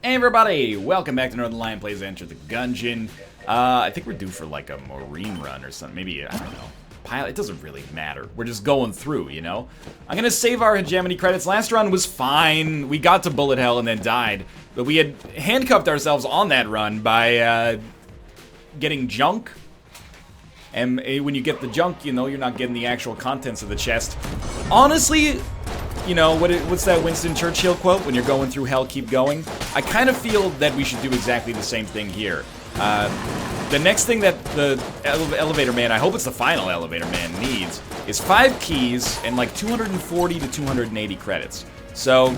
Hey everybody, welcome back to Northernlion Plays Enter the Gungeon. I think we're due for like a marine run or something, maybe, I don't know, pilot, it doesn't really matter. We're just going through, you know? I'm gonna save our hegemony credits. Last run was fine, we got to bullet hell and then died, but we had handcuffed ourselves on that run by getting junk. And when you get the junk, you know, you're not getting the actual contents of the chest. Honestly, you know, what's that Winston Churchill quote? When you're going through hell, keep going. I kind of feel that we should do exactly the same thing here. The next thing that the elevator man, I hope it's the final elevator man, needs is 5 keys and like 240 to 280 credits. So,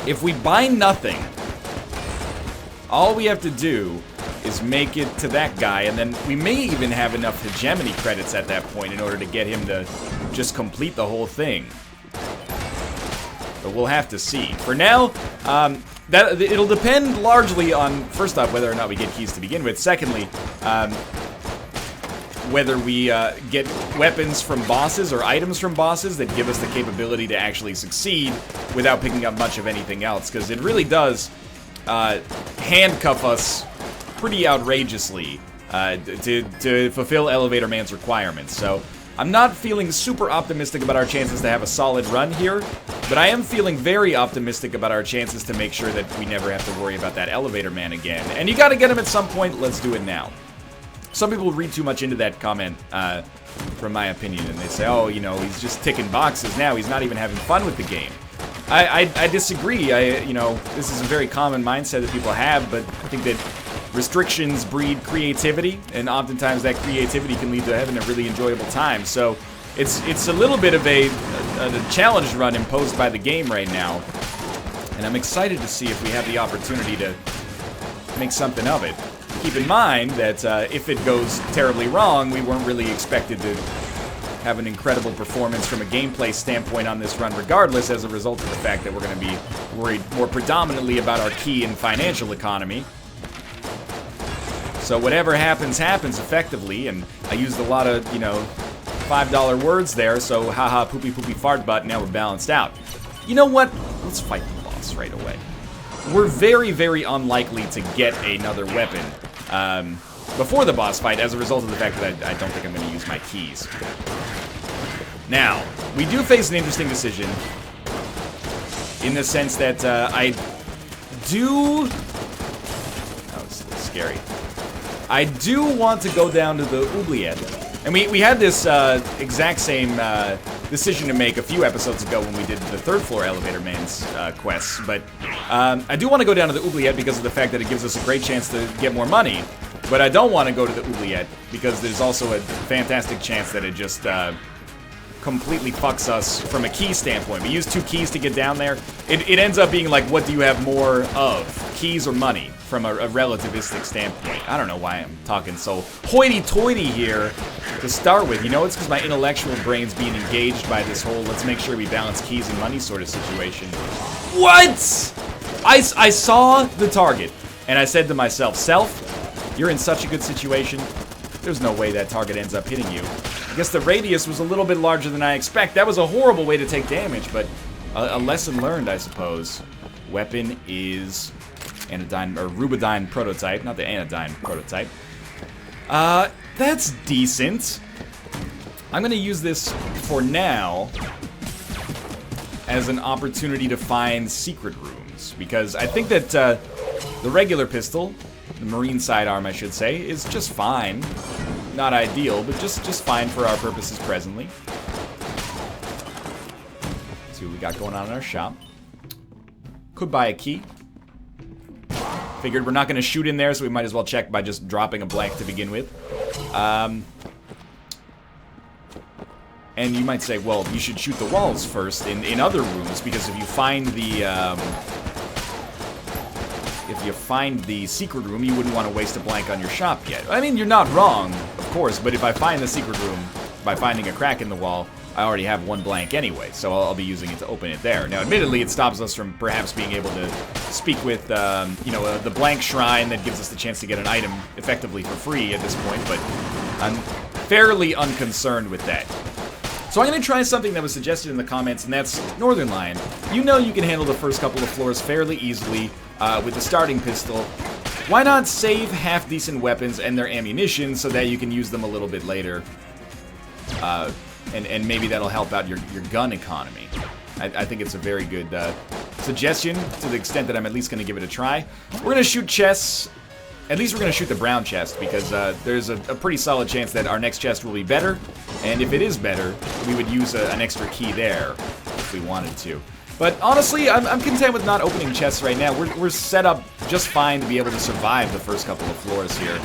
if we buy nothing, all we have to do is make it to that guy, and then we may even have enough hegemony credits at that point in order to get him to just complete the whole thing. But we'll have to see. For now, it'll depend largely on, first off, whether or not we get keys to begin with. Secondly, whether we get weapons from bosses or items from bosses that give us the capability to actually succeed without picking up much of anything else. Because it really does handcuff us pretty outrageously to fulfill Elevator Man's requirements. So I'm not feeling super optimistic about our chances to have a solid run here, but I am feeling very optimistic about our chances to make sure that we never have to worry about that Elevator Man again. And you gotta get him at some point, let's do it now. Some people read too much into that comment, from my opinion, and they say, oh, you know, he's just ticking boxes now, he's not even having fun with the game. I disagree. You know, this is a very common mindset that people have, but I think that restrictions breed creativity, and oftentimes that creativity can lead to having a really enjoyable time. So it's a little bit of a challenge run imposed by the game right now, and I'm excited to see if we have the opportunity to make something of it. Keep in mind that if it goes terribly wrong, we weren't really expected to have an incredible performance from a gameplay standpoint on this run regardless, as a result of the fact that we're going to be worried more predominantly about our key and financial economy. So whatever happens, happens effectively, and I used a lot of, you know, $5 words there, so haha, poopy poopy fart butt, now we're balanced out. You know what? Let's fight the boss right away. We're very, very unlikely to get another weapon before the boss fight as a result of the fact that I don't think I'm going to use my keys. Now, we do face an interesting decision in the sense that I do... Oh, it's scary. I do want to go down to the oubliette. And we had this exact same decision to make a few episodes ago when we did the 3rd floor elevator man's quests, but I do want to go down to the oubliette because of the fact that it gives us a great chance to get more money, but I don't want to go to the oubliette because there's also a fantastic chance that it just completely fucks us from a key standpoint. We use 2 keys to get down there. It ends up being like, what do you have more of? Keys or money? From a relativistic standpoint. I don't know why I'm talking so hoity-toity here to start with. You know, it's because my intellectual brain's being engaged by this whole let's make sure we balance keys and money sort of situation. What? I saw the target, and I said to myself, Self, you're in such a good situation, there's no way that target ends up hitting you. I guess the radius was a little bit larger than I expect. That was a horrible way to take damage, but a lesson learned, I suppose. Weapon is anodyne, or rubidyne prototype, not the anodyne prototype. That's decent. I'm gonna use this for now as an opportunity to find secret rooms, because I think that the regular pistol, the marine sidearm I should say, is just fine. Not ideal, but just fine for our purposes presently. Let's see what we got going on in our shop. Could buy a key. Figured we're not going to shoot in there, so we might as well check by just dropping a blank to begin with. And you might say, well, you should shoot the walls first in other rooms, because if you find the secret room, you wouldn't want to waste a blank on your shop yet. I mean, you're not wrong, of course, but if I find the secret room by finding a crack in the wall, I already have 1 blank anyway, so I'll be using it to open it there. Now, admittedly, it stops us from perhaps being able to speak with, you know, the blank shrine that gives us the chance to get an item effectively for free at this point, but I'm fairly unconcerned with that. So I'm going to try something that was suggested in the comments, and that's Northernlion. You know you can handle the first couple of floors fairly easily with the starting pistol, why not save half-decent weapons and their ammunition so that you can use them a little bit later? And maybe that'll help out your gun economy. I think it's a very good suggestion, to the extent that I'm at least going to give it a try. We're going to shoot chests. At least we're going to shoot the brown chest, because there's a pretty solid chance that our next chest will be better. And if it is better, we would use an extra key there if we wanted to. But honestly, I'm content with not opening chests right now. We're set up just fine to be able to survive the first couple of floors here.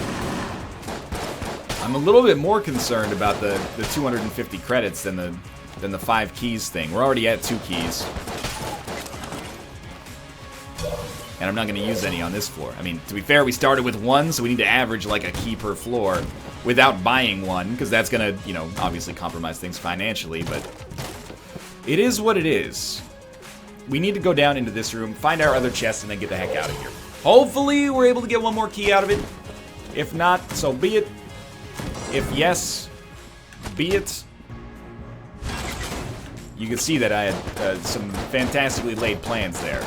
I'm a little bit more concerned about the 250 credits than the 5 keys thing. We're already at 2 keys. And I'm not going to use any on this floor. I mean, to be fair, we started with 1, so we need to average like a key per floor without buying one, because that's going to, you know, obviously compromise things financially, but it is what it is. We need to go down into this room, find our other chest, and then get the heck out of here. Hopefully, we're able to get one more key out of it. If not, so be it. If yes, be it. You can see that I had some fantastically laid plans there.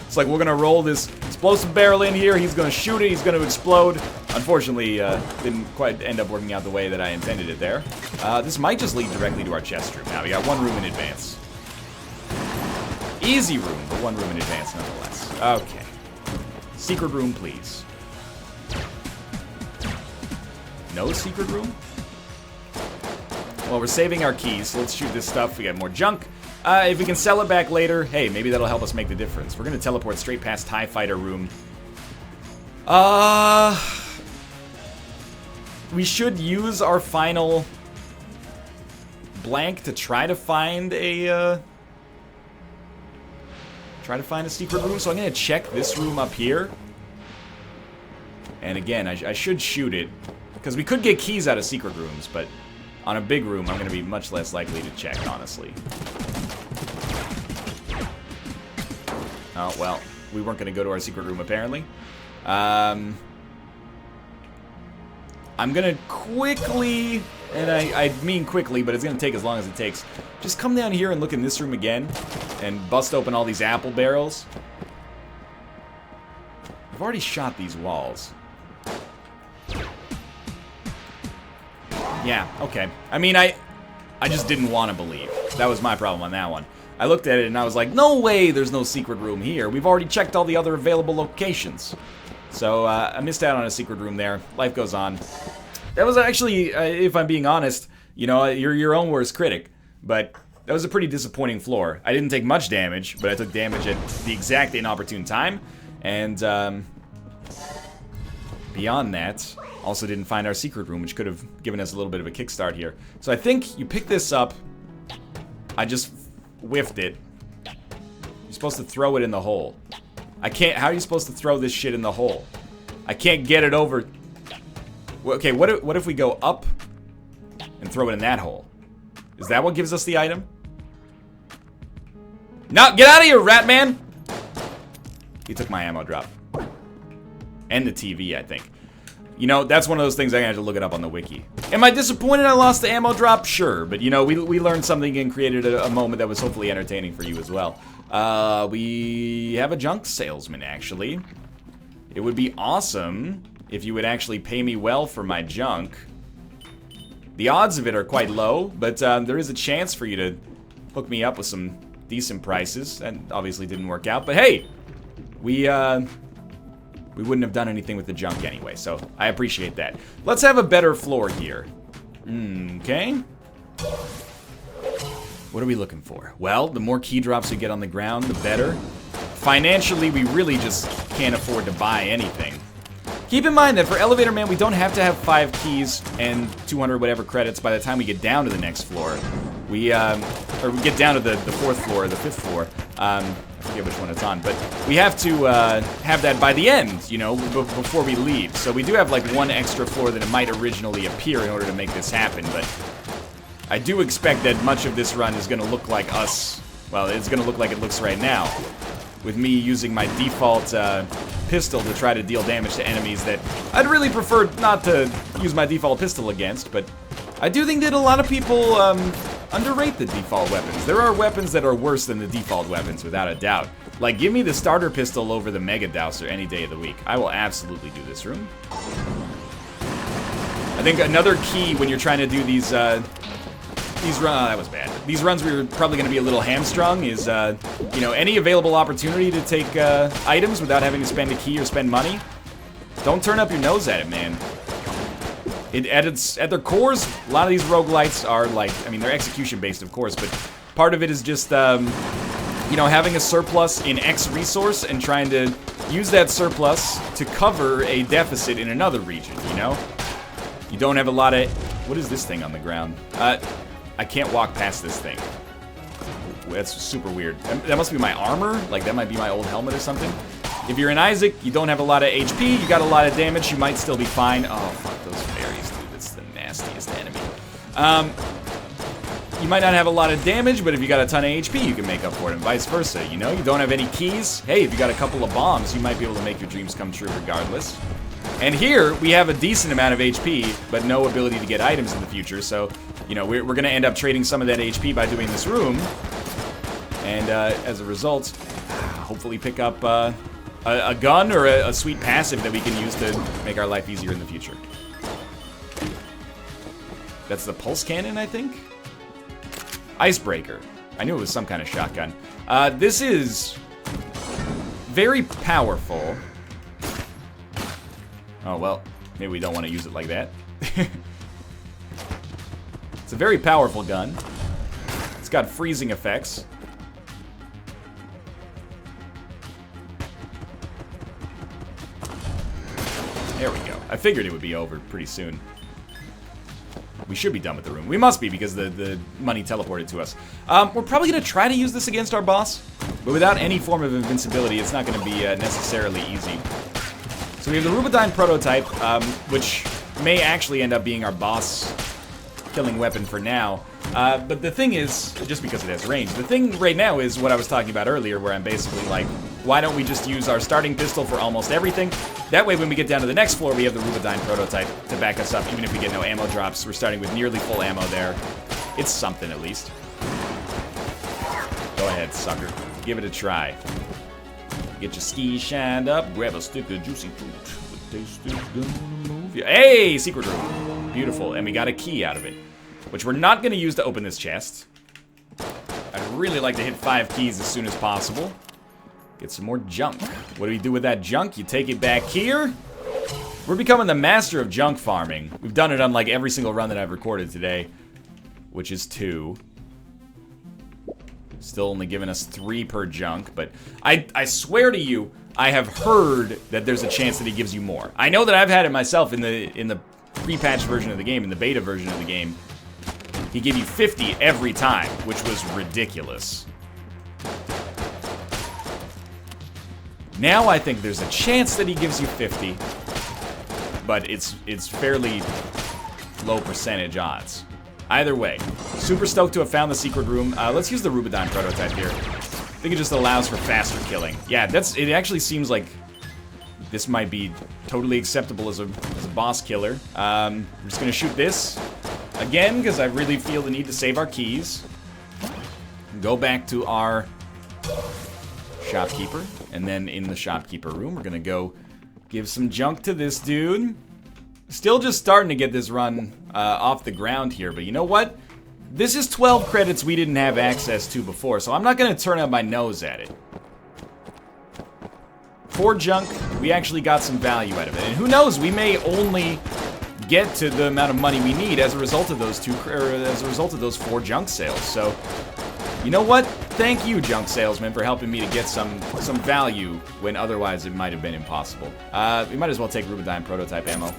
It's like, we're going to roll this explosive barrel in here, he's going to shoot it, he's going to explode. Unfortunately, didn't quite end up working out the way that I intended it there. This might just lead directly to our chest room. Now, we got 1 room in advance. Easy room, but 1 room in advance nonetheless. Okay. Secret room, please. No secret room? Well, we're saving our keys, so let's shoot this stuff. We got more junk. If we can sell it back later, hey, maybe that'll help us make the difference. We're gonna teleport straight past TIE Fighter room. We should use our final blank to try to find a secret room. So I'm gonna check this room up here. And again, I should shoot it, because we could get keys out of secret rooms, but on a big room, I'm gonna be much less likely to check, honestly. Oh, well, we weren't going to go to our secret room, apparently. I'm going to quickly, and I mean quickly, but it's going to take as long as it takes, just come down here and look in this room again, and bust open all these apple barrels. I've already shot these walls. Yeah, okay. I mean, I just didn't want to believe. That was my problem on that one. I looked at it and I was like, no way there's no secret room here. We've already checked all the other available locations. So, I missed out on a secret room there. Life goes on. That was actually, if I'm being honest, you know, you're your own worst critic. But that was a pretty disappointing floor. I didn't take much damage, but I took damage at the exact inopportune time. And, beyond that, also didn't find our secret room, which could have given us a little bit of a kickstart here. So I think you pick this up. I just whiffed it. You're supposed to throw it in the hole. I can't. How are you supposed to throw this shit in the hole? I can't get it over. Okay, what if we go up and throw it in that hole? Is that what gives us the item? No, get out of here, rat man! He took my ammo drop. And the TV, I think. You know, that's one of those things I'm gonna have to look it up on the wiki. Am I disappointed I lost the ammo drop? Sure, but you know, we learned something and created a moment that was hopefully entertaining for you as well. We have a junk salesman, actually. It would be awesome if you would actually pay me well for my junk. The odds of it are quite low, but there is a chance for you to hook me up with some decent prices. That obviously didn't work out, but hey! We wouldn't have done anything with the junk anyway, so I appreciate that. Let's have a better floor here. Okay. What are we looking for? Well, the more key drops we get on the ground, the better. Financially, we really just can't afford to buy anything. Keep in mind that for Elevator Man, we don't have to have 5 keys and 200 whatever credits by the time we get down to the next floor. Or we get down to the 4th floor or the 5th floor. I forget which one it's on, but we have to have that by the end, you know, before we leave. So we do have like 1 extra floor than it might originally appear in order to make this happen, but I do expect that much of this run is going to look like us. Well, it's going to look like it looks right now, with me using my default pistol to try to deal damage to enemies that I'd really prefer not to use my default pistol against, but I do think that a lot of people underrate the default weapons. There are weapons that are worse than the default weapons, without a doubt. Like, give me the starter pistol over the Mega Dowser any day of the week. I will absolutely do this room. I think another key when you're trying to do these runs, that was bad. These runs we were probably going to be a little hamstrung is, you know, any available opportunity to take items without having to spend a key or spend money. Don't turn up your nose at it, man. At their cores, a lot of these roguelites are like, I mean, they're execution-based, of course, but part of it is just, you know, having a surplus in X resource and trying to use that surplus to cover a deficit in another region, you know? You don't have a lot of... What is this thing on the ground? I can't walk past this thing. That's super weird. That must be my armor? Like, that might be my old helmet or something. If you're an Isaac, you don't have a lot of HP, you got a lot of damage, you might still be fine. Oh, fuck those fairies, dude. That's the nastiest enemy. You might not have a lot of damage, but if you got a ton of HP, you can make up for it, and vice versa, you know? You don't have any keys. Hey, if you got a couple of bombs, you might be able to make your dreams come true regardless. And here, we have a decent amount of HP, but no ability to get items in the future, so, you know, we're gonna end up trading some of that HP by doing this room. And, as a result, hopefully pick up, a gun or a sweet passive that we can use to make our life easier in the future. That's the pulse cannon, I think? Icebreaker. I knew it was some kind of shotgun. This is very powerful. Oh, well, maybe we don't want to use it like that. It's a very powerful gun. It's got freezing effects. There we go. I figured it would be over pretty soon. We should be done with the room. We must be because the money teleported to us. We're probably going to try to use this against our boss, but without any form of invincibility, it's not going to be necessarily easy. So we have the Rubidyne prototype, which may actually end up being our boss killing weapon for now. But the thing is, just because it has range, the thing right now is what I was talking about earlier, where I'm basically like, why don't we just use our starting pistol for almost everything? That way, when we get down to the next floor, we have the Rubidyne prototype to back us up, even if we get no ammo drops. We're starting with nearly full ammo there. It's something, at least. Go ahead, sucker. Give it a try. Get your skis shined up, grab a stick of juicy fruit. The taste is gonna move you. Hey, secret room. Beautiful, and we got a key out of it, which we're not gonna use to open this chest. I'd really like to hit 5 keys as soon as possible. Get some more junk. What do we do with that junk? You take it back here. We're becoming the master of junk farming. We've done it on like every single run that I've recorded today, which is 2. Still only giving us 3 per junk, but I swear to you, I have heard that there's a chance that he gives you more. I know that I've had it myself in the pre-patched version of the game, in the beta version of the game. He gave you 50 every time, which was ridiculous. Now I think there's a chance that he gives you 50, but it's fairly low percentage odds. Either way, super stoked to have found the secret room. Let's use the Rubidyne prototype here. I think it just allows for faster killing. Yeah, it actually seems like this might be totally acceptable as a boss killer. I'm just gonna shoot this again because I really feel the need to save our keys. Go back to our shopkeeper, and then in the shopkeeper room, we're gonna go give some junk to this dude. Still just starting to get this run off the ground here, but you know what? This is 12 credits we didn't have access to before, so I'm not gonna turn up my nose at it. For junk, we actually got some value out of it, and who knows, we may only get to the amount of money we need as a result of those 4 junk sales. So, you know what? Thank you, junk salesman, for helping me to get some value when otherwise it might have been impossible. We might as well take Rubidyne prototype ammo.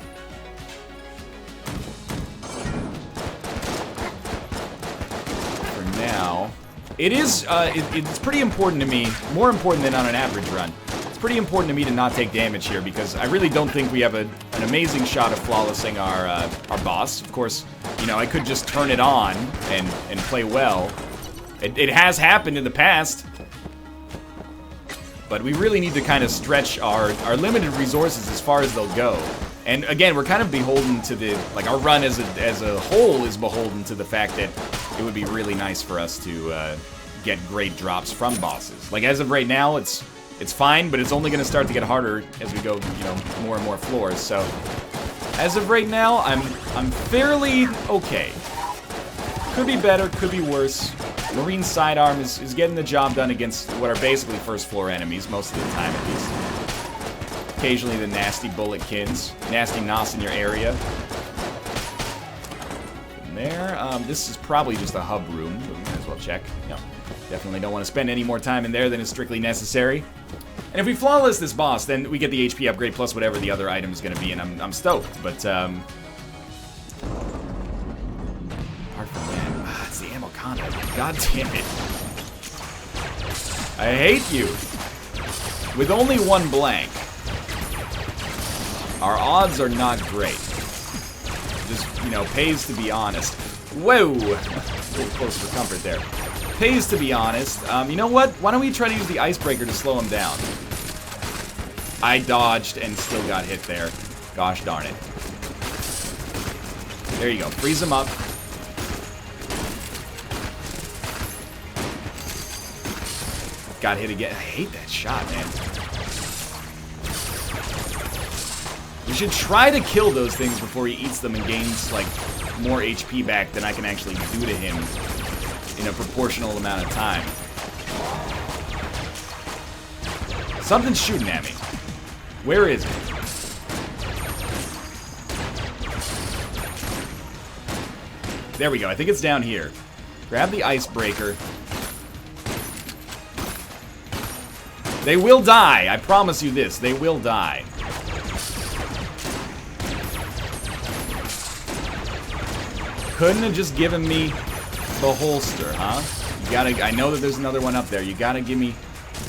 For now, it's pretty important to me, more important than on an average run. It's pretty important to me to not take damage here because I really don't think we have an amazing shot of flawlessing our boss. Of course, you know, I could just turn it on and play well. It has happened in the past, but we really need to kind of stretch our limited resources as far as they'll go. And again, we're kind of beholden to like our run as a whole is beholden to the fact that it would be really nice for us to get great drops from bosses. Like, as of right now, it's fine, but it's only going to start to get harder as we go, you know, more and more floors. So, as of right now, I'm fairly okay. Could be better, could be worse. Marine Sidearm is getting the job done against what are basically first floor enemies, most of the time at least. Occasionally the nasty Bulletkins, nasty Nos in your area. And there, this is probably just a hub room, but we might as well check. No, definitely don't want to spend any more time in there than is strictly necessary. And if we flawless this boss, then we get the HP upgrade plus whatever the other item is going to be, and I'm stoked. But, apart from that, it's the ammo combat. God damn it. I hate you. With only one blank, our odds are not great. Just, you know, pays to be honest. Whoa! A little close for comfort there. Pays to be honest. You know what? Why don't we try to use the icebreaker to slow him down? I dodged and still got hit there. Gosh darn it. There you go. Freeze him up. Got hit again. I hate that shot, man. We should try to kill those things before he eats them and gains, like, more HP back than I can actually do to him in a proportional amount of time. Something's shooting at me. Where is it? There we go. I think it's down here. Grab the icebreaker. They will die. I promise you this. They will die. Couldn't have just given me the holster, huh? You gotta, I know that there's another one up there. You gotta give me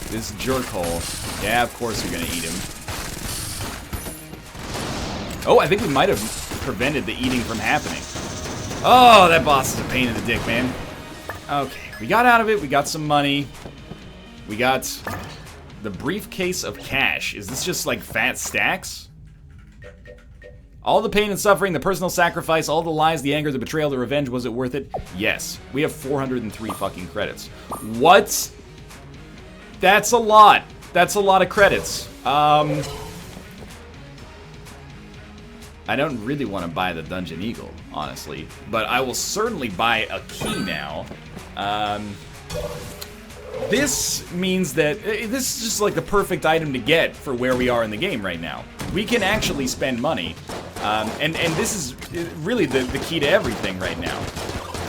this jerk hole. Yeah, of course you're gonna eat him. Oh, I think we might have prevented the eating from happening. Oh, that boss is a pain in the dick, man. Okay, we got out of it. We got some money. We got the briefcase of cash. Is this just like fat stacks? All the pain and suffering, the personal sacrifice, all the lies, the anger, the betrayal, the revenge, was it worth it? Yes. We have 403 fucking credits. What? That's a lot. That's a lot of credits. I don't really want to buy the Dungeon Eagle, honestly. But I will certainly buy a key now. This means that this is just like the perfect item to get for where we are in the game right now. We can actually spend money. And this is really the key to everything right now.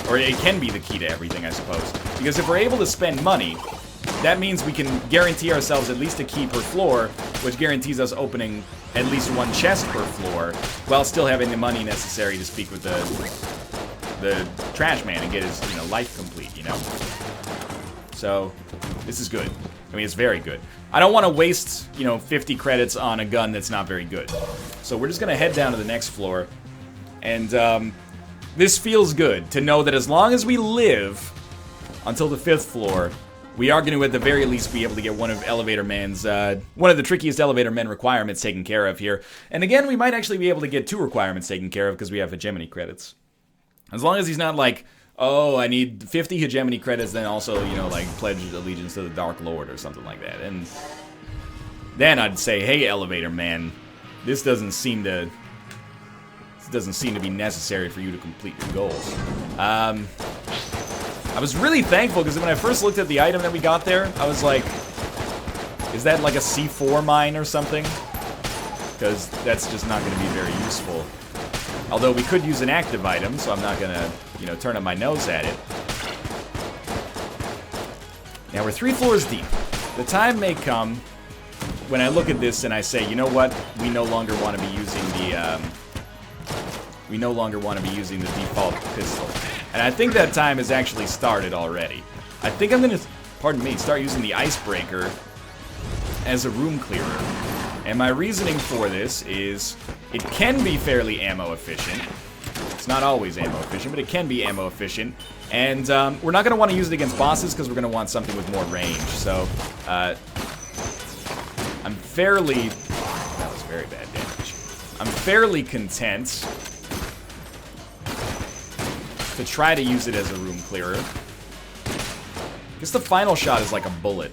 Or it can be the key to everything, I suppose. Because if we're able to spend money, that means we can guarantee ourselves at least a key per floor, which guarantees us opening at least one chest per floor, while still having the money necessary to speak with the trash man and get his, you know, life complete, you know? So, this is good. I mean, it's very good. I don't want to waste, you know, 50 credits on a gun that's not very good. So we're just going to head down to the next floor. And this feels good to know that as long as we live until the 5th floor, we are going to at the very least be able to get one of Elevator Man's, one of the trickiest Elevator Men requirements taken care of here. And again, we might actually be able to get 2 requirements taken care of because we have hegemony credits. As long as he's not like, oh, I need 50 hegemony credits, then also, you know, like, pledge allegiance to the Dark Lord or something like that. And then I'd say, hey, Elevator Man, this doesn't seem to be necessary for you to complete your goals. I was really thankful because when I first looked at the item that we got there, I was like, is that like a C4 mine or something? Because that's just not going to be very useful. Although we could use an active item, so I'm not going to, you know, turn up my nose at it. Now we're 3 floors deep. The time may come when I look at this and I say, you know what? We no longer want to be using the, default pistol. And I think that time has actually started already. I think I'm going to, pardon me, start using the icebreaker as a room clearer. And my reasoning for this is it can be fairly ammo efficient. It's not always ammo efficient, but it can be ammo efficient. And we're not going to want to use it against bosses because we're going to want something with more range. So I'm fairly... That was very bad damage. I'm fairly content to try to use it as a room clearer. I guess the final shot is like a bullet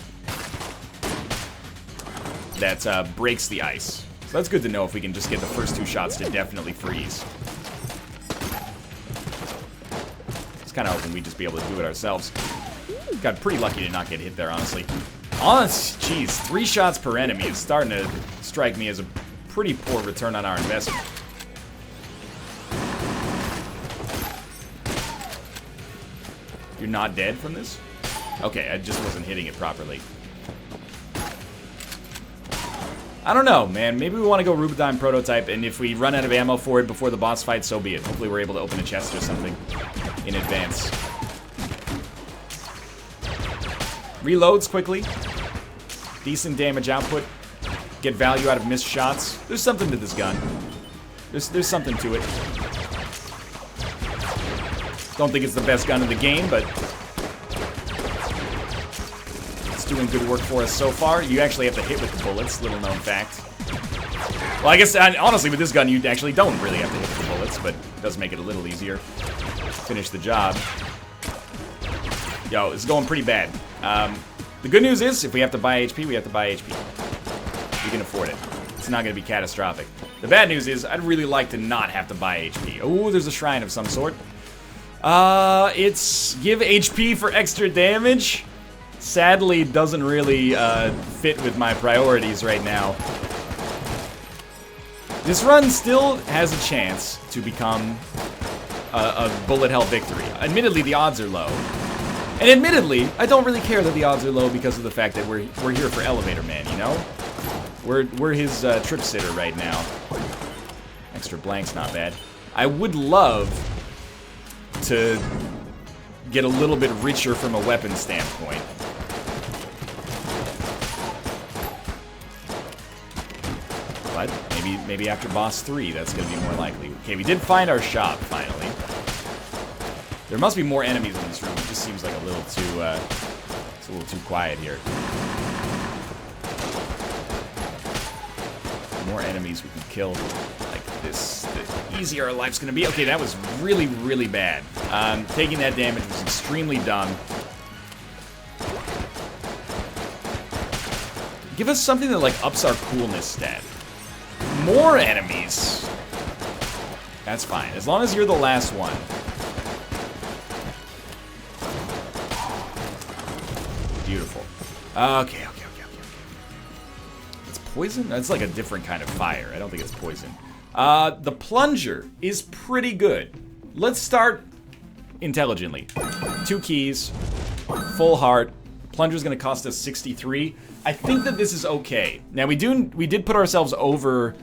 that breaks the ice. So that's good to know if we can just get the first 2 shots to definitely freeze. I was kind of hoping we'd just be able to do it ourselves. Got pretty lucky to not get hit there, honestly. Jeez, 3 shots per enemy is starting to strike me as a pretty poor return on our investment. You're not dead from this? Okay, I just wasn't hitting it properly. I don't know, man. Maybe we want to go Rubidime Prototype, and if we run out of ammo for it before the boss fight, so be it. Hopefully we're able to open a chest or something in advance. Reloads quickly. Decent damage output. Get value out of missed shots. There's something to this gun. There's something to it. Don't think it's the best gun in the game, but it's doing good work for us so far. You actually have to hit with the bullets, little known fact. Well, I guess, honestly, with this gun, you actually don't really have to hit with the bullets, but it does make it a little easier. Finish the job. Yo, it's going pretty bad. The good news is, if we have to buy HP, we have to buy HP. We can afford it. It's not going to be catastrophic. The bad news is, I'd really like to not have to buy HP. Oh, there's a shrine of some sort. It's give HP for extra damage. Sadly, doesn't really fit with my priorities right now. This run still has a chance to become a bullet hell victory. Admittedly, the odds are low. And admittedly, I don't really care that the odds are low because of the fact that we're here for Elevator Man, you know? We're his trip sitter right now. Extra blank's not bad. I would love to get a little bit richer from a weapon standpoint. But maybe after boss 3, that's going to be more likely. Okay, we did find our shop finally. There must be more enemies in this room. It just seems like a little too it's a little too quiet here. More enemies we can kill like this, the easier our life's gonna be. Okay, that was really, really bad. Taking that damage was extremely dumb. Give us something that like ups our coolness stat. More enemies. That's fine, as long as you're the last one. Beautiful. Okay. It's poison? That's like a different kind of fire. I don't think it's poison. The Plunger is pretty good. Let's start intelligently. 2 keys, full heart. Plunger's gonna cost us 63. I think that this is okay. Now we did put ourselves over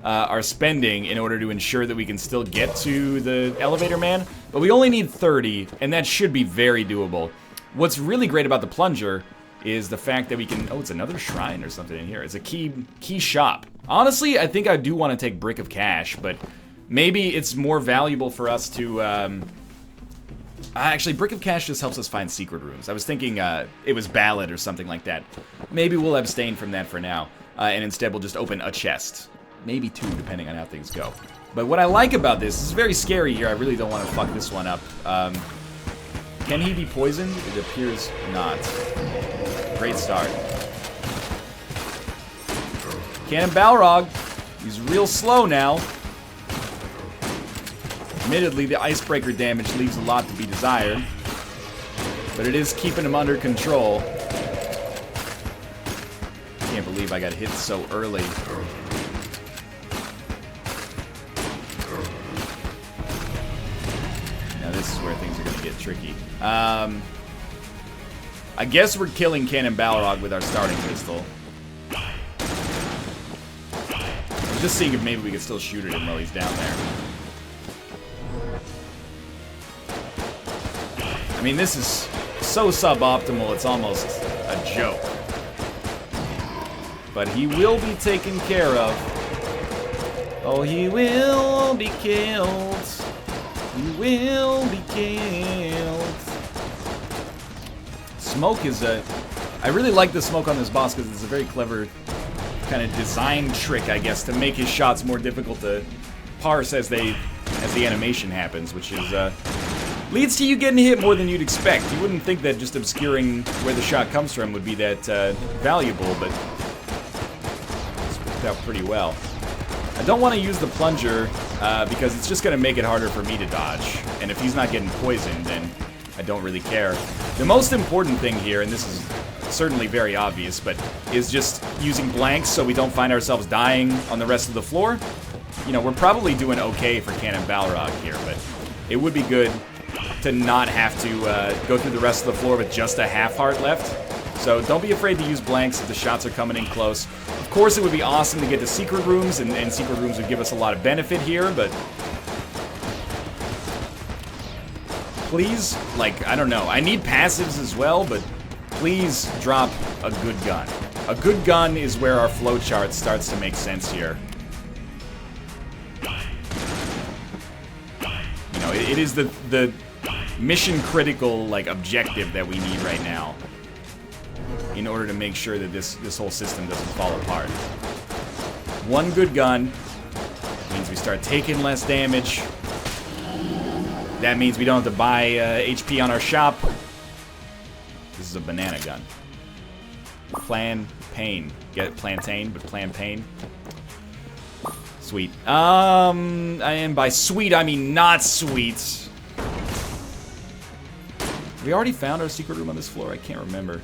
our spending in order to ensure that we can still get to the Elevator Man, but we only need 30, and that should be very doable. What's really great about the Plunger is the fact that we can... Oh, it's another shrine or something in here. It's a key shop. Honestly, I think I do want to take Brick of Cash, but maybe it's more valuable for us to... Actually, Brick of Cash just helps us find secret rooms. I was thinking it was Ballad or something like that. Maybe we'll abstain from that for now, and instead we'll just open a chest. Maybe 2, depending on how things go. But what I like about this is very scary here. I really don't want to fuck this one up. Can he be poisoned? It appears not. Great start. Cannon Balrog. He's real slow now. Admittedly, the icebreaker damage leaves a lot to be desired, but it is keeping him under control. Can't believe I got hit so early. This is where things are going to get tricky. I guess we're killing Cannon Balrog with our starting pistol. I'm just seeing if maybe we can still shoot at him while he's down there. I mean, this is so suboptimal, it's almost a joke. But he will be taken care of. Oh, he will be killed. He will be killed. Smoke is a... I really like the smoke on this boss because it's a very clever kind of design trick, I guess, to make his shots more difficult to parse as the animation happens, which is leads to you getting hit more than you'd expect. You wouldn't think that just obscuring where the shot comes from would be that valuable, but it's worked out pretty well. I don't want to use the plunger because it's just going to make it harder for me to dodge. And if he's not getting poisoned, then I don't really care. The most important thing here, and this is certainly very obvious, but is just using blanks so we don't find ourselves dying on the rest of the floor. You know, we're probably doing okay for Cannon Balrog here, but it would be good to not have to go through the rest of the floor with just a half heart left. So don't be afraid to use blanks if the shots are coming in close. Of course, it would be awesome to get to secret rooms, and secret rooms would give us a lot of benefit here, but please, like, I don't know. I need passives as well, but please drop a good gun. A good gun is where our flowchart starts to make sense here. You know, it is the mission critical, like, objective that we need right now in order to make sure that this whole system doesn't fall apart. One good gun means we start taking less damage. That means we don't have to buy HP on our shop. This is a banana gun. Plan pain. Get it? Plantain, but plan pain. Sweet. And by sweet, I mean not sweet. We already found our secret room on this floor? I can't remember.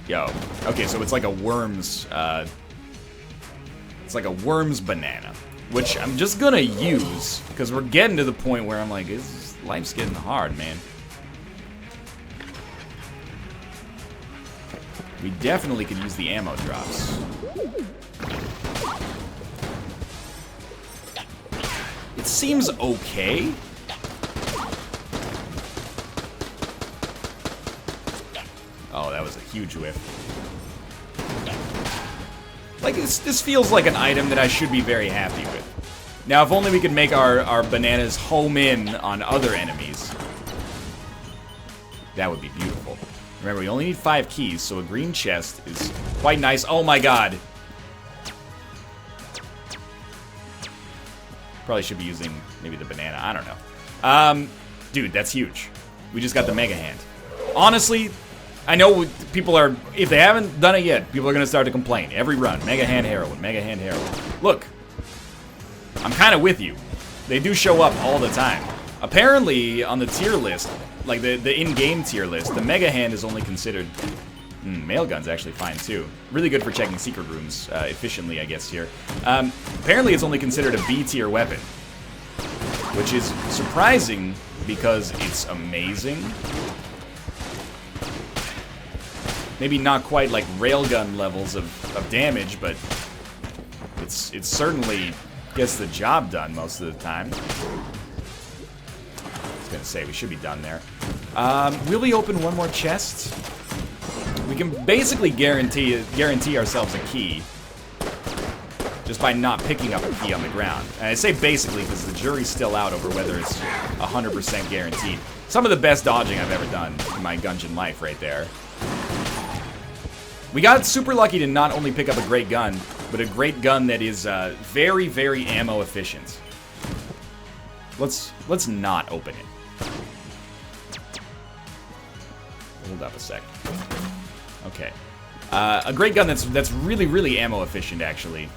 Yo. Okay, so it's like a worm's, it's like a worm's banana, which I'm just gonna use, because we're getting to the point where I'm like, life's getting hard, man. We definitely could use the ammo drops. It seems okay. Oh, that was a huge whiff. Like, this feels like an item that I should be very happy with. Now, if only we could make our bananas home in on other enemies. That would be beautiful. Remember, we only need 5 keys, so a green chest is quite nice. Oh my god! Probably should be using maybe the banana. I don't know. Dude, that's huge. We just got the Mega Hand. Honestly, I know people are, if they haven't done it yet, people are going to start to complain. Every run, Mega Hand Heroin, Mega Hand Heroin. Look, I'm kind of with you. They do show up all the time. Apparently, on the tier list, like the in-game tier list, the Mega Hand is only considered... Mail gun's actually fine, too. Really good for checking secret rooms efficiently, I guess, here. Apparently, it's only considered a B-tier weapon, which is surprising because it's amazing. Maybe not quite like railgun levels of damage, but it's certainly gets the job done most of the time. I was gonna say, we should be done there. Will we open one more chest? We can basically guarantee ourselves a key just by not picking up a key on the ground. And I say basically because the jury's still out over whether it's 100% guaranteed. Some of the best dodging I've ever done in my Gungeon life right there. We got super lucky to not only pick up a great gun, but a great gun that is very, very ammo efficient. Let's not open it. Hold up a sec. Okay. A great gun that's really, really ammo efficient, actually.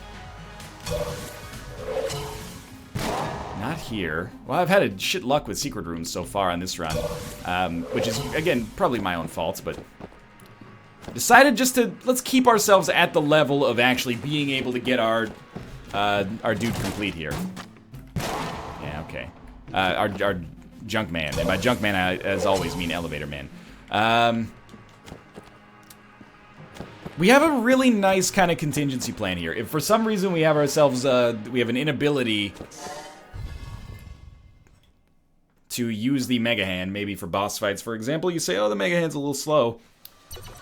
Not here. Well, I've had a shit luck with secret rooms so far on this run, which is, again, probably my own fault, but... Decided just to, let's keep ourselves at the level of actually being able to get our dude complete here. Yeah, okay. Our junk man. And by junk man, I, as always, mean elevator man. We have a really nice kind of contingency plan here. If for some reason we have ourselves, we have an inability to use the Mega Hand, maybe for boss fights, for example, you say, oh, the Mega Hand's a little slow.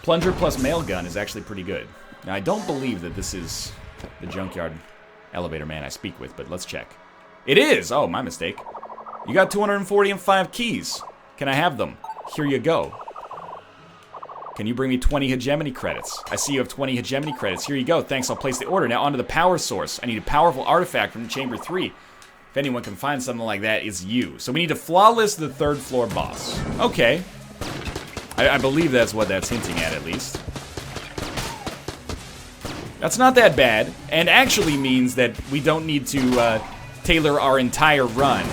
Plunger plus mail gun is actually pretty good. Now, I don't believe that this is the junkyard elevator man I speak with, but let's check. It is! Oh, my mistake. You got 245 keys. Can I have them? Here you go. Can you bring me 20 hegemony credits? I see you have 20 hegemony credits. Here you go. Thanks, I'll place the order. Now onto the power source. I need a powerful artifact from Chamber 3. If anyone can find something like that, it's you. So we need to flawless the 3rd floor boss. Okay. I believe that's what that's hinting at least. That's not that bad, and actually means that we don't need to tailor our entire run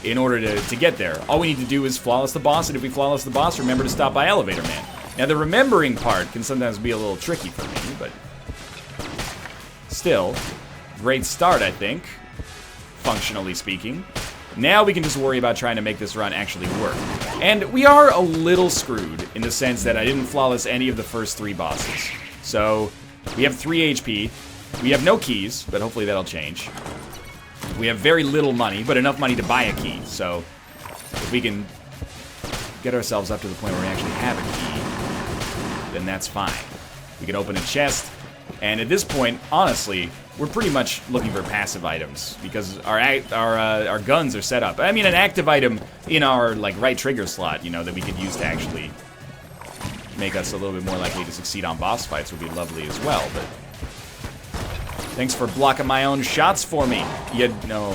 in order to get there. All we need to do is flawless the boss, and if we flawless the boss, remember to stop by Elevator Man. Now, the remembering part can sometimes be a little tricky for me, but still, great start, I think, functionally speaking. Now we can just worry about trying to make this run actually work. And we are a little screwed in the sense that I didn't flawless any of the first 3 bosses. So, we have 3 HP. We have no keys, but hopefully that'll change. We have very little money, but enough money to buy a key. So, if we can get ourselves up to the point where we actually have a key, then that's fine. We can open a chest, and at this point, honestly, we're pretty much looking for passive items because our guns are set up. I mean, an active item in our like right trigger slot, you know, that we could use to actually make us a little bit more likely to succeed on boss fights would be lovely as well. But thanks for blocking my own shots for me. No,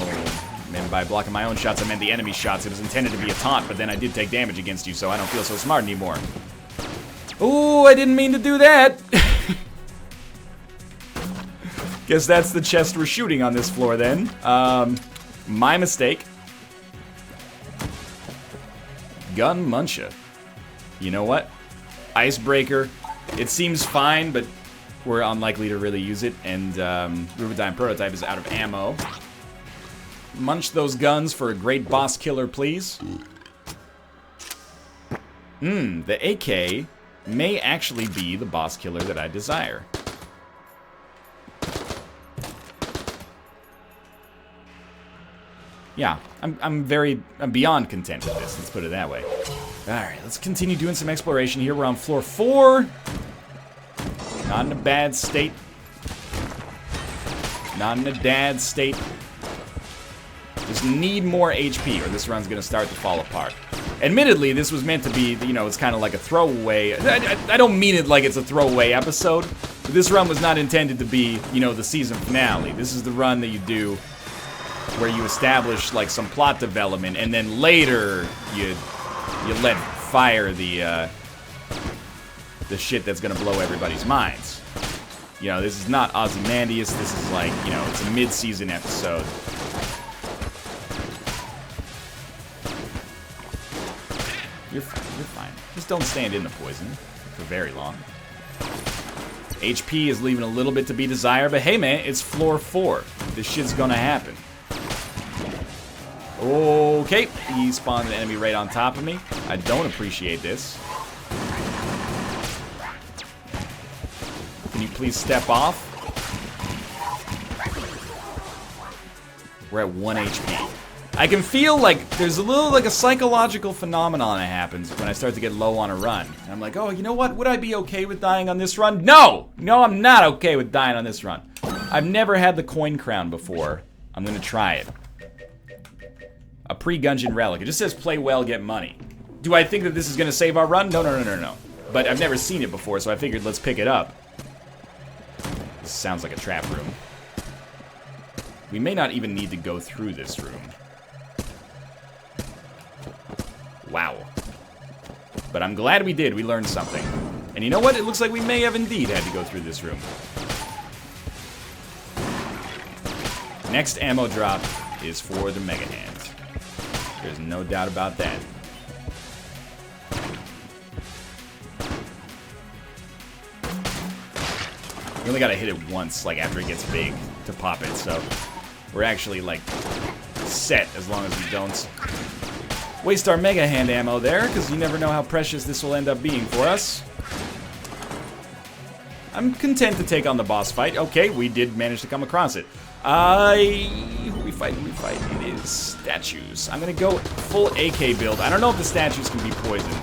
and by blocking my own shots, I meant the enemy shots. It was intended to be a taunt, but then I did take damage against you, so I don't feel so smart anymore. Ooh, I didn't mean to do that. Guess that's the chest we're shooting on this floor then. My mistake. Gun Muncha. You know what? Icebreaker. It seems fine, but we're unlikely to really use it. And Rubidyne Prototype is out of ammo. Munch those guns for a great boss killer, please. The AK may actually be the boss killer that I desire. Yeah, I'm beyond content with this, let's put it that way. Alright, let's continue doing some exploration here. We're on floor 4. Not in a bad state. Not in a dad state. Just need more HP or this run's gonna start to fall apart. Admittedly, this was meant to be, you know, it's kind of like a throwaway. I don't mean it like it's a throwaway episode. But this run was not intended to be, you know, the season finale. This is the run that you do where you establish like some plot development, and then later you let fire the shit that's gonna blow everybody's minds. You know, this is not Ozymandias. This is like, you know, it's a mid-season episode. You're fine. Just don't stand in the poison for very long. HP is leaving a little bit to be desired, but hey man, it's floor 4. This shit's gonna happen. Okay, he spawned an enemy right on top of me. I don't appreciate this. Can you please step off? We're at 1 HP. I can feel like there's a little like a psychological phenomenon that happens when I start to get low on a run. And I'm like, oh, you know what? Would I be okay with dying on this run? No! No, I'm not okay with dying on this run. I've never had the coin crown before. I'm gonna try it. A pre-Gungeon relic. It just says play well, get money. Do I think that this is gonna save our run? No. But I've never seen it before, so I figured let's pick it up. This sounds like a trap room. We may not even need to go through this room. Wow. But I'm glad we did. We learned something. And you know what? It looks like we may have indeed had to go through this room. Next ammo drop is for the Mega Hand. There's no doubt about that. You only gotta hit it once, like after it gets big, to pop it, so we're actually like set as long as we don't waste our Mega Hand ammo there, because you never know how precious this will end up being for us. I'm content to take on the boss fight. Okay, we did manage to come across it. Who we fight? It is statues. I'm gonna go full AK build. I don't know if the statues can be poisoned.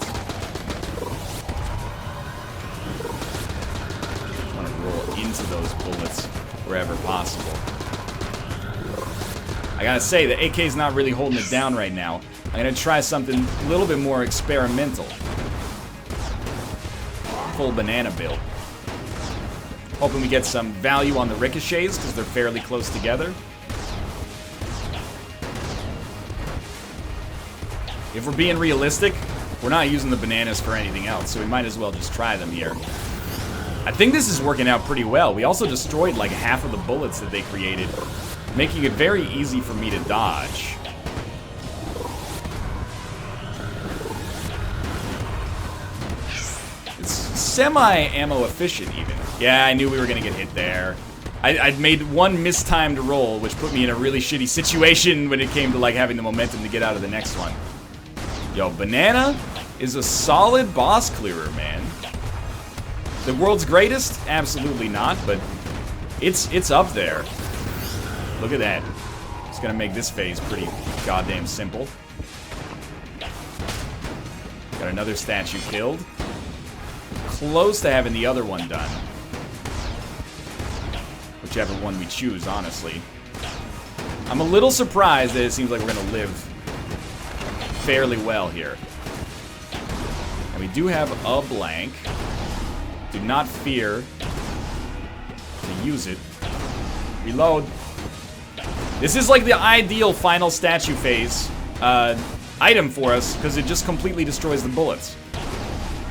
I want to roll into those bullets wherever possible. I gotta say, the AK is not really holding it down right now. I'm gonna try something a little bit more experimental. Full banana build. Hoping we get some value on the ricochets, because they're fairly close together. If we're being realistic, we're not using the bananas for anything else, so we might as well just try them here. I think this is working out pretty well. We also destroyed like half of the bullets that they created, making it very easy for me to dodge. It's semi-ammo efficient even. Yeah, I knew we were gonna get hit there. I'd made one mistimed roll, which put me in a really shitty situation when it came to like having the momentum to get out of the next one. Yo, Banana is a solid boss clearer, man. The world's greatest? Absolutely not, but it's up there. Look at that. It's gonna make this phase pretty goddamn simple. Got another statue killed. Close to having the other one done. Whichever one we choose, honestly. I'm a little surprised that it seems like we're gonna live fairly well here. And we do have a blank. Do not fear to use it. Reload. This is like the ideal final statue phase item for us, because it just completely destroys the bullets.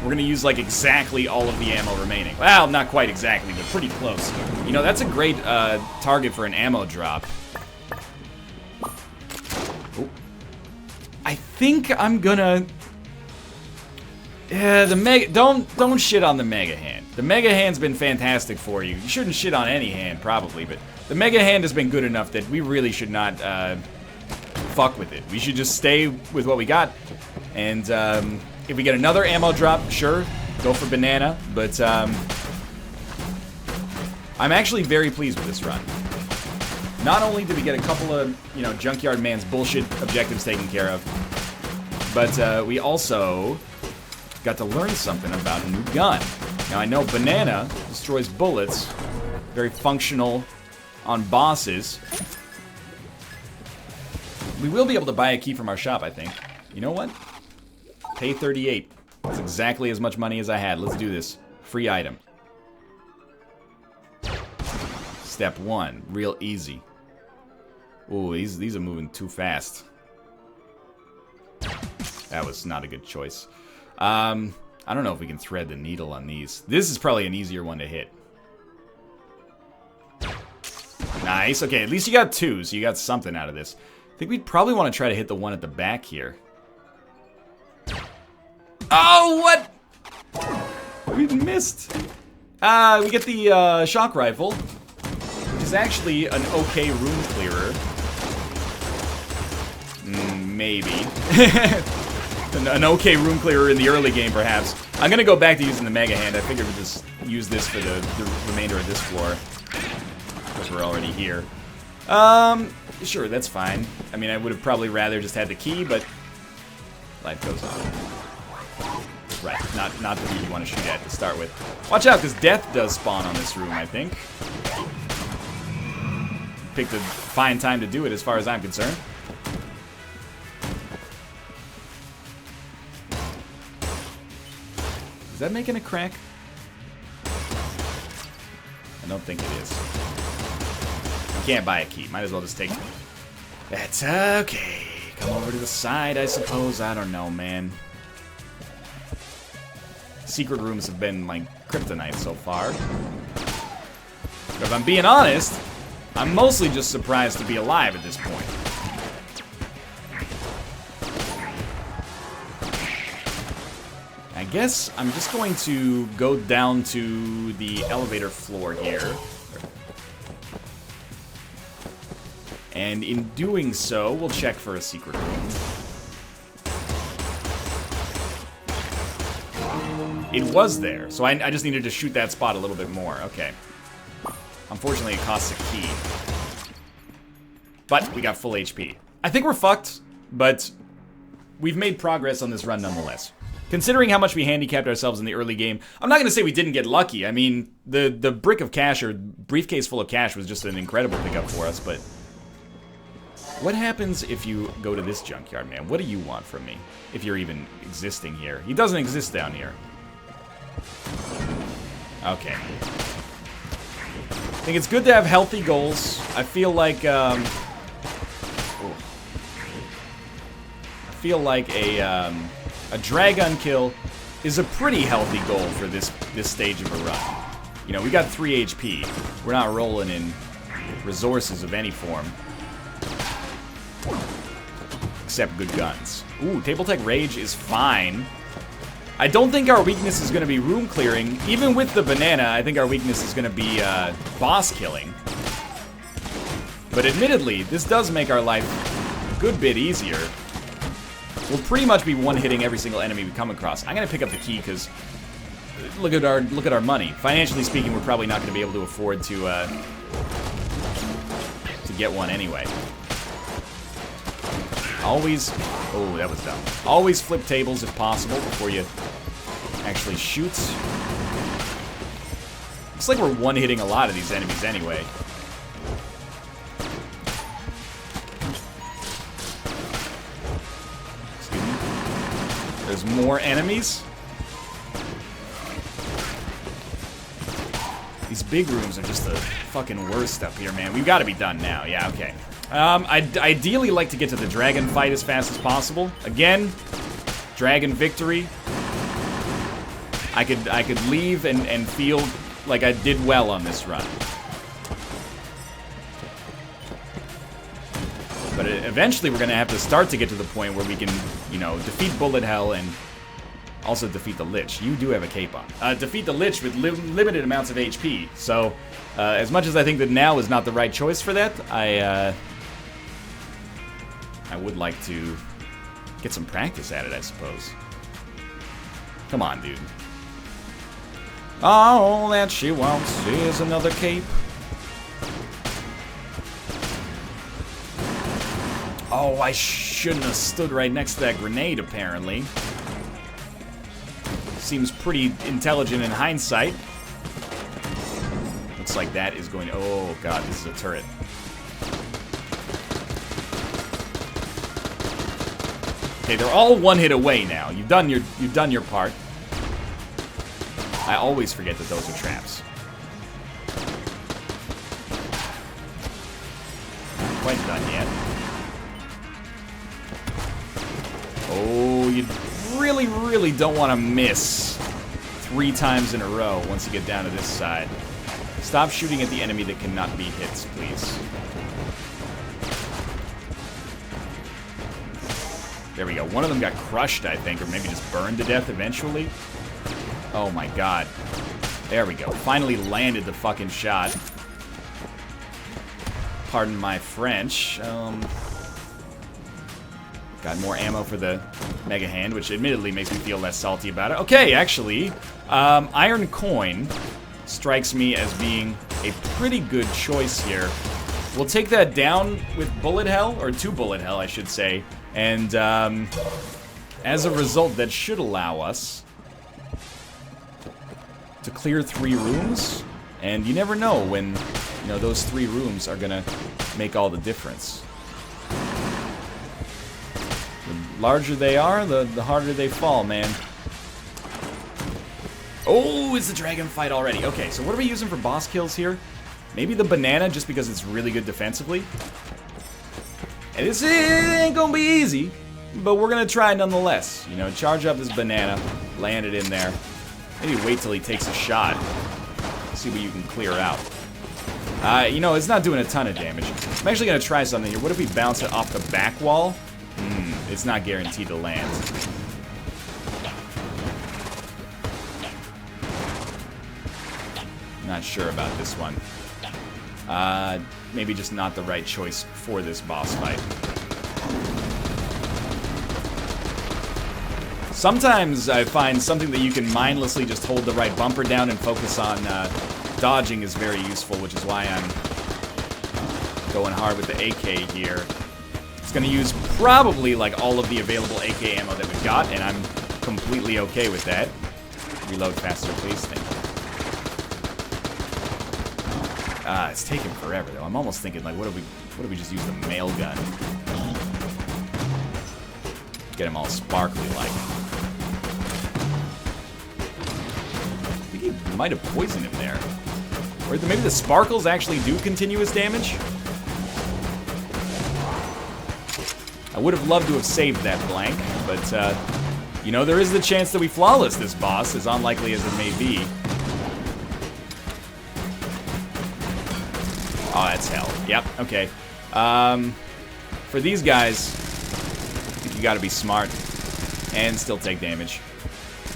We're gonna use like exactly all of the ammo remaining. Well, not quite exactly, but pretty close. You know, that's a great target for an ammo drop. Oh. I think I'm gonna... Yeah, the mega... Don't shit on the Mega Hand. The Mega Hand's been fantastic for you. You shouldn't shit on any hand, probably, but the Mega Hand has been good enough that we really should not fuck with it. We should just stay with what we got. And if we get another ammo drop, sure, go for Banana. But I'm actually very pleased with this run. Not only did we get a couple of, you know, Junkyard Man's bullshit objectives taken care of, but we also got to learn something about a new gun. Now, I know Banana destroys bullets, very functional on bosses. We will be able to buy a key from our shop, I think. You know what? Pay 38. That's exactly as much money as I had. Let's do this. Free item. Step 1. Real easy. Ooh, these are moving too fast. That was not a good choice. I don't know if we can thread the needle on these. This is probably an easier one to hit. Nice. Okay, at least you got 2, so you got something out of this. I think we'd probably want to try to hit the one at the back here. Oh, what? We missed. We get the shock rifle, which is actually an okay room clearer. Maybe. An okay room clearer in the early game, perhaps. I'm gonna go back to using the Mega Hand. I figured we'd just use this for the remainder of this floor, because we're already here. Sure, that's fine. I mean, I would have probably rather just had the key, but life goes on. Right, not the one you want to shoot at to start with. Watch out, because death does spawn on this room, I think. Picked a fine time to do it, as far as I'm concerned. Is that making a crack? I don't think it is. You can't buy a key. Might as well just take it. That's okay. Come over to the side, I suppose. I don't know, man. Secret rooms have been like kryptonite so far. But if I'm being honest, I'm mostly just surprised to be alive at this point. I guess I'm just going to go down to the elevator floor here. And in doing so, we'll check for a secret room. It was there, so I just needed to shoot that spot a little bit more. Okay. Unfortunately, it costs a key. But we got full HP. I think we're fucked, but we've made progress on this run nonetheless. Considering how much we handicapped ourselves in the early game, I'm not going to say we didn't get lucky. I mean, the brick of cash, or briefcase full of cash, was just an incredible pickup for us, but what happens if you go to this junkyard, man? What do you want from me, if you're even existing here? He doesn't exist down here. Okay. think it's good to have healthy goals. I feel like a dragon kill is a pretty healthy goal for this stage of a run. You know, we got 3 HP. We're not rolling in resources of any form. Except good guns. Ooh, Table Tech Rage is fine. I don't think our weakness is going to be room clearing. Even with the banana, I think our weakness is going to be boss killing. But admittedly, this does make our life a good bit easier. We'll pretty much be one-hitting every single enemy we come across. I'm going to pick up the key because look at our money. Financially speaking, we're probably not going to be able to afford to get one anyway. Always, oh, that was dumb. Always flip tables if possible before you actually shoot. Looks like we're one-hitting a lot of these enemies anyway. Excuse me. There's more enemies. These big rooms are just the fucking worst up here, man. We've got to be done now. Yeah, okay. I'd ideally like to get to the dragon fight as fast as possible. Again, dragon victory. I could leave and feel like I did well on this run. But eventually we're going to have to start to get to the point where we can, you know, defeat Bullet Hell and also defeat the Lich. You do have a cape on. Defeat the Lich with limited amounts of HP. So, as much as I think that now is not the right choice for that, I would like to get some practice at it, I suppose. Come on, dude. All that she wants is another cape. Oh, I shouldn't have stood right next to that grenade, apparently. Seems pretty intelligent in hindsight. Looks like that is going to... Oh, God, this is a turret. Okay, they're all one hit away now. You've done your part. I always forget that those are traps. Not quite done yet. Oh, you really, really don't want to miss 3 times in a row once you get down to this side. Stop shooting at the enemy that cannot be hit, please. There we go. One of them got crushed, I think, or maybe just burned to death eventually. Oh my God. There we go. Finally landed the fucking shot. Pardon my French. Got more ammo for the Mega Hand, which admittedly makes me feel less salty about it. Okay, actually, Iron Coin strikes me as being a pretty good choice here. We'll take that down with Bullet Hell, or 2 Bullet Hell, I should say. And as a result, that should allow us to clear 3 rooms. And you never know when, you know, those 3 rooms are gonna make all the difference. The larger they are, the harder they fall, man. Oh, it's the dragon fight already. Okay, so what are we using for boss kills here? Maybe the banana, just because it's really good defensively. And this ain't gonna be easy, but we're gonna try nonetheless. You know, charge up this banana, land it in there. Maybe wait till he takes a shot. See what you can clear out. You know, it's not doing a ton of damage. I'm actually gonna try something here. What if we bounce it off the back wall? It's not guaranteed to land. Not sure about this one. Maybe just not the right choice for this boss fight. Sometimes I find something that you can mindlessly just hold the right bumper down and focus on dodging is very useful, which is why I'm going hard with the AK here. It's going to use probably like all of the available AK ammo that we've got, and I'm completely okay with that. Reload faster, please. Thank you. It's taking forever though. I'm almost thinking like, what if we just use the mail gun? Get him all sparkly like. I think he might have poisoned him there. Or maybe the sparkles actually do continuous damage? I would have loved to have saved that blank, but, you know, there is the chance that we flawless this boss, as unlikely as it may be. Oh, that's hell. Yep, okay. For these guys, I think you gotta be smart and still take damage.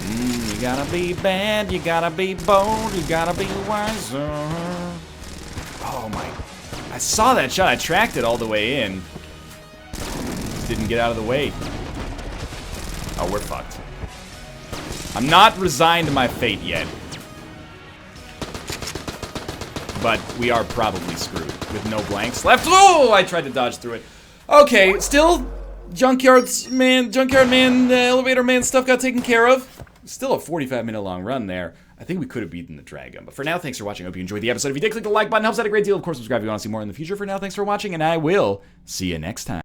You gotta be bad, you gotta be bold, you gotta be wiser. Oh my, I saw that shot, I tracked it all the way in. Didn't get out of the way. Oh, we're fucked. I'm not resigned to my fate yet. But we are probably screwed with no blanks left. Oh, I tried to dodge through it. Okay, still Junkyard Man, Elevator Man stuff got taken care of. Still a 45-minute long run there. I think we could have beaten the dragon. But for now, thanks for watching. I hope you enjoyed the episode. If you did, click the like button. Helps out a great deal. Of course, subscribe if you want to see more in the future. For now, thanks for watching, and I will see you next time.